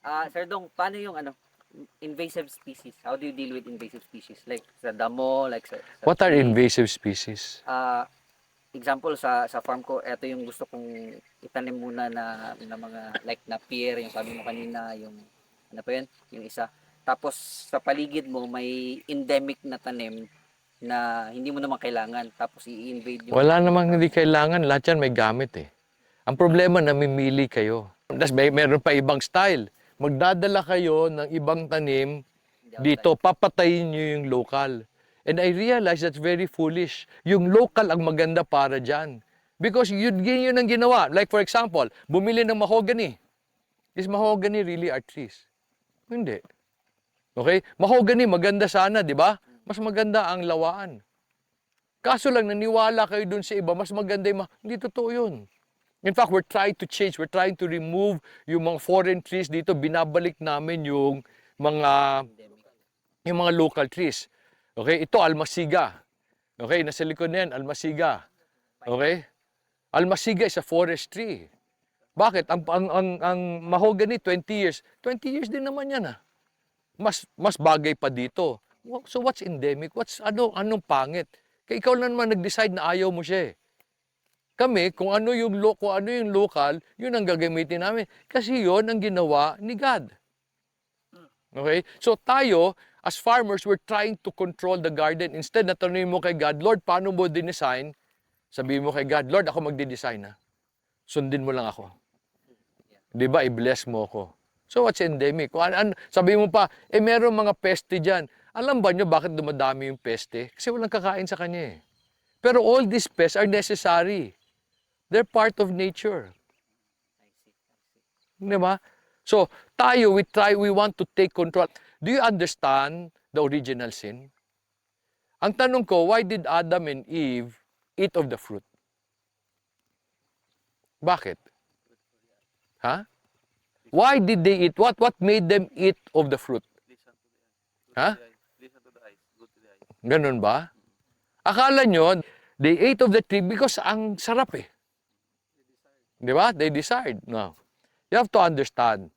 Sir Dong, paano yung invasive species? How do you deal with invasive species? Like sa damo, like sa What are tree? invasive species? Ah, Example sa farm ko, ito yung gusto kong itanim muna na mga like na pear, yung sabi mo kanina, yung ano pa yun, yung isa. Tapos sa paligid mo may endemic na tanim na hindi mo naman kailangan. Tapos i-invade Wala yung namang hindi tao. kailangan, lahat yan may gamit eh. Ang problema, namimili kayo. Tapos meron pa ibang style. Magdadala kayo ng ibang tanim Hindi outside. dito, papatayin nyo yung local. And I realize that's very foolish. Yung local ang maganda para dyan. Because yun ang ginawa. Like for example, bumili ng mahogany. Is mahogany really are trees? Hindi. Okay? Mahogany, maganda sana, di ba? Mas maganda ang lawaan. Kaso lang, naniwala kayo dun sa iba, mas maganda yung hindi totoo yun. In fact, we're trying to change, we're trying to remove yung mga foreign trees dito, binabalik namin mga, Endemic. yung mga local trees. Okay, ito almasiga. Okay, nasa likod na yan, almasiga. Okay? Almasiga is a forest tree. Bakit? Ang mahogany, 20 years. 20 years din naman yan ah. Mas bagay pa dito. So what's endemic? Anong pangit? Kaya ikaw lang naman nag-decide na ayaw mo siya eh. Kami, kung ano yung local, yun ang gagamitin namin. Kasi yun ang ginawa ni God. Okay? So tayo, as farmers, we're trying to control the garden. Instead, natanungin mo kay God, Lord, paano mo dinesign? Sabihin mo kay God, Lord, ako magdi-design ha. Sundin mo lang ako. Di ba? I-bless mo ako. So what's endemic? Sabihin mo pa, meron mga peste dyan. Alam ba nyo bakit dumadami yung peste? Kasi walang kakain sa kanya eh. Pero all these pests are necessary. They're part of nature. I see. Di ba? So, we want to take control. Do you understand the original sin? Ang tanong ko, why did Adam and Eve eat of the fruit? Bakit? Ha? Why did they eat? What made them eat of the fruit? Ha? Ganun ba? Akala nyo, they ate of the tree because ang sarap eh. Di ba? They desired. No. You have to understand.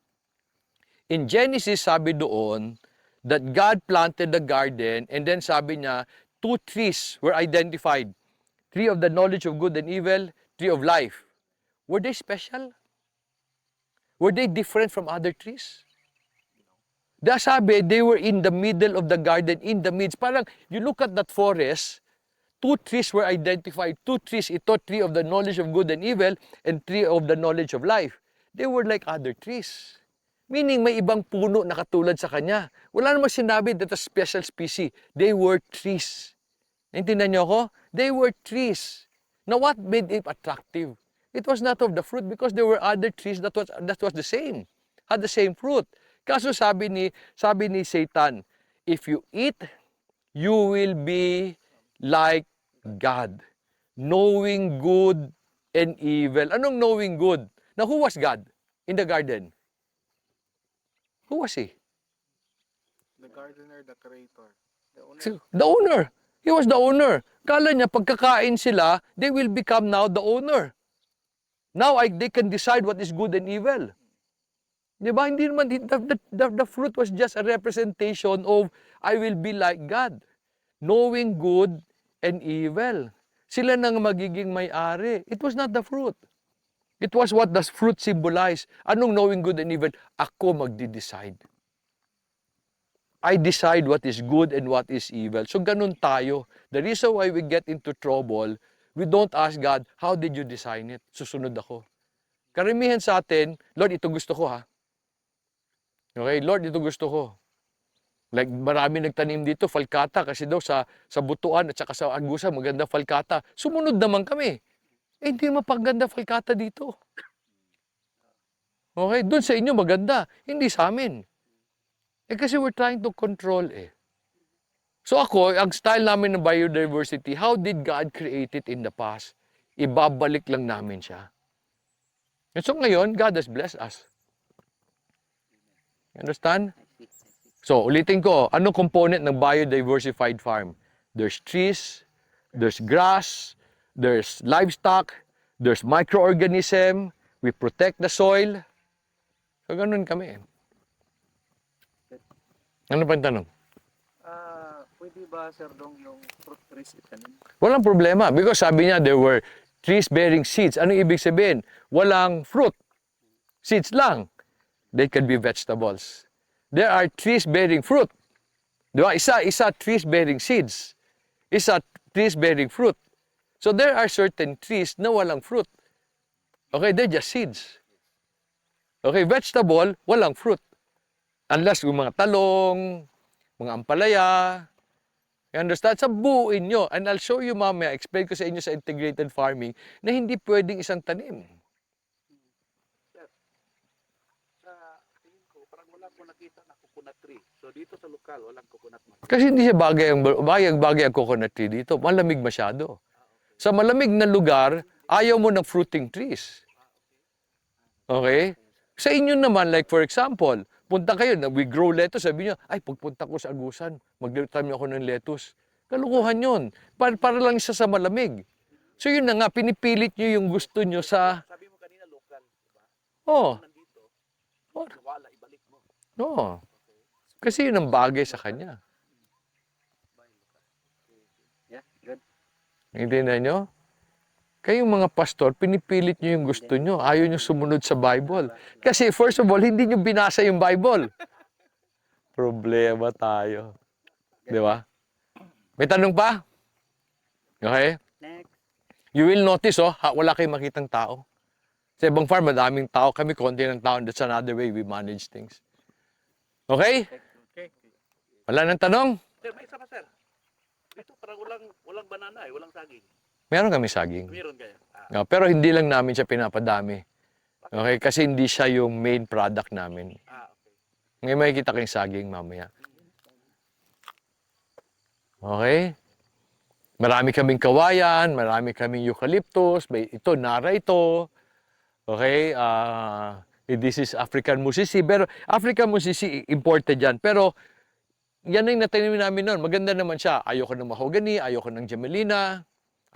In Genesis, sabi doon, that God planted the garden and then sabi niya, two trees were identified. Tree of the knowledge of good and evil, tree of life. Were they special? Were they different from other trees? Sabi, they were in the middle of the garden, in the midst. Parang, you look at that forest, two trees were identified. Two trees, ito, tree of the knowledge of good and evil, and tree of the knowledge of life. They were like other trees. Meaning, may ibang puno na katulad sa kanya. Wala namang sinabi that a special species. They were trees. Naintindihan niyo ako? They were trees. Now, what made it attractive? It was not of the fruit because there were other trees that was the same. Had the same fruit. Kaso sabi ni Satan, if you eat, you will be like God, knowing good and evil. Anong knowing good? Now, who was God in the garden? Who was he? The gardener, the creator, the owner. The owner. He was the owner. Kala niya, pagkakain sila, they will become now the owner. Now, they can decide what is good and evil. Di ba? Hindi naman, the fruit was just a representation of, I will be like God. Knowing good and evil. Sila nang magiging may-ari. It was not the fruit. It was what the fruit symbolized. Anong knowing good and evil? Ako magdi-decide. I decide what is good and what is evil. So ganun tayo. The reason why we get into trouble, we don't ask God, how did you design it? Susunod ako. Karamihan sa atin, Lord, ito gusto ko ha. Okay, Lord, ito gusto ko. Like marami nagtanim dito, falcata, kasi daw sa Butuan at saka sa Agusan, maganda falcata. Sumunod naman kami. Hindi mapaganda falcata dito. Okay, doon sa inyo maganda, hindi sa amin. Kasi we're trying to control eh. So ako, ang style namin ng biodiversity, how did God create it in the past? Ibabalik lang namin siya. And so ngayon, God has blessed us. You understand? I see. So, ulitin ko, anong component ng biodiversified farm? There's trees, there's grass, there's livestock, there's microorganism, we protect the soil. So, ganun kami. Ano pa yung tanong? Pwede ba, Sir Dong, yung fruit trees itanim? Walang problema because sabi niya there were trees bearing seeds. Ano ibig sabihin? Walang fruit. Seeds lang. They can be vegetables. There are trees bearing fruit. Di ba? Isa trees bearing seeds. Isa trees bearing fruit. So there are certain trees na walang fruit. Okay, they're just seeds. Okay, vegetable, walang fruit. Unless yung mga talong, mga ampalaya, you understand? Sa buuin nyo. And I'll show you mamaya, explain ko sa inyo sa integrated farming na hindi pwedeng isang tanim. Sa tingin ko, parang wala ko nakita na coconut tree. So dito sa lokal, walang coconut tree. Kasi hindi siya bagay ang coconut tree dito. Malamig masyado. Sa malamig na lugar, ayaw mo ng fruiting trees. Okay? Sa inyo naman, like for example, punta kayo, we grow lettuce, sabi niyo, ay, pagpunta ko sa Agusan, magtanim ako ng lettuce. Kalukuhan yun. Para lang siya sa malamig. So yun na nga, pinipilit niyo yung gusto niyo sa... Sabi mo kanina lokal, di ba? Oh, Nandito, oh, wala, ibalik mo. no. Kasi yun ang bagay sa kanya. Yeah, good. Hindi nyo? Kayong mga pastor, pinipilit nyo yung gusto nyo. Ayaw nyo sumunod sa Bible. Kasi first of all, hindi nyo binasa yung Bible. Problema tayo. Di ba? May tanong pa? Okay? Next. You will notice, wala kayong makitang tao. Sa ibang farm, madaming tao. Kami, konti ng tao. That's another way we manage things. Okay? Okay. Wala nang tanong? Sir, may isa pa, sir. Ito parang walang banana walang saging. Meron kami saging. Meron kayo. Pero hindi lang namin siya pinapadami. Okay? Kasi hindi siya yung main product namin. Okay. Ngayon makikita kayong saging mamaya. Okay? Marami kaming kawayan, marami kaming eucalyptus, may ito, nara ito. Okay? This is African musisi. Pero African musisi, imported yan. Pero yan ang natanim namin noon. Maganda naman siya. Ayoko ng mahogany, ayoko ng jamelina,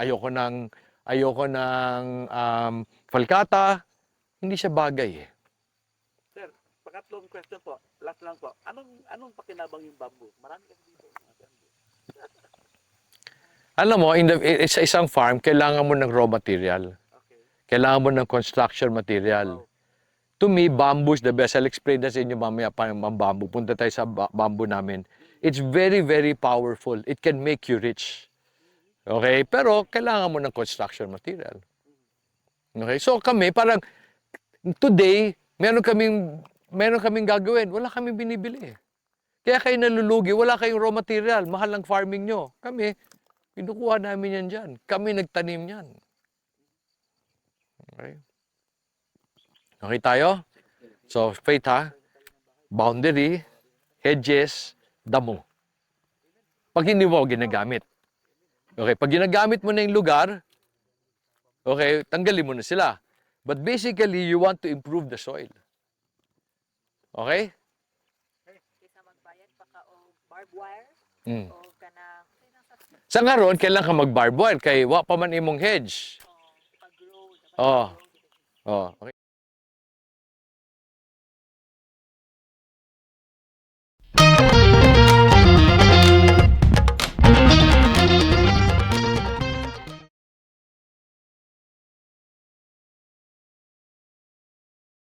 ayoko ng falcata. Hindi siya bagay eh. Sir, pangatlong question po. Last lang po. Anong pakinabang yung bamboo? Marami kasi dito. Alam mo, sa isang farm, kailangan mo ng raw material. Okay. Kailangan mo ng construction material. To me, bamboo is the best. I'll explain that sa inyo mamaya pa ang bamboo. Punta tayo sa bamboo namin. It's very, very powerful. It can make you rich. Okay? Pero kailangan mo ng construction material. Okay? So kami, parang today, meron kaming gagawin. Wala kaming binibili. Kaya kayo nalulugi. Wala kayong raw material. Mahal ang farming nyo. Kami, pinukuha namin yan dyan. Kami nagtanim yan. Okay? Okay tayo? So, faith ha? Boundary, hedges, damo. Pag hindi mo ginagamit. Okay, pag ginagamit mo na yung lugar, okay, tanggalin mo na sila. But basically, you want to improve the soil. Okay? Kaysa magbayad pa ka o barbed wire Mm. o kanang Sa ngaron, kailan ka mag-barbed wire? Kay wa pa man imong hedge. pag-grow. Oh. Oh, okay.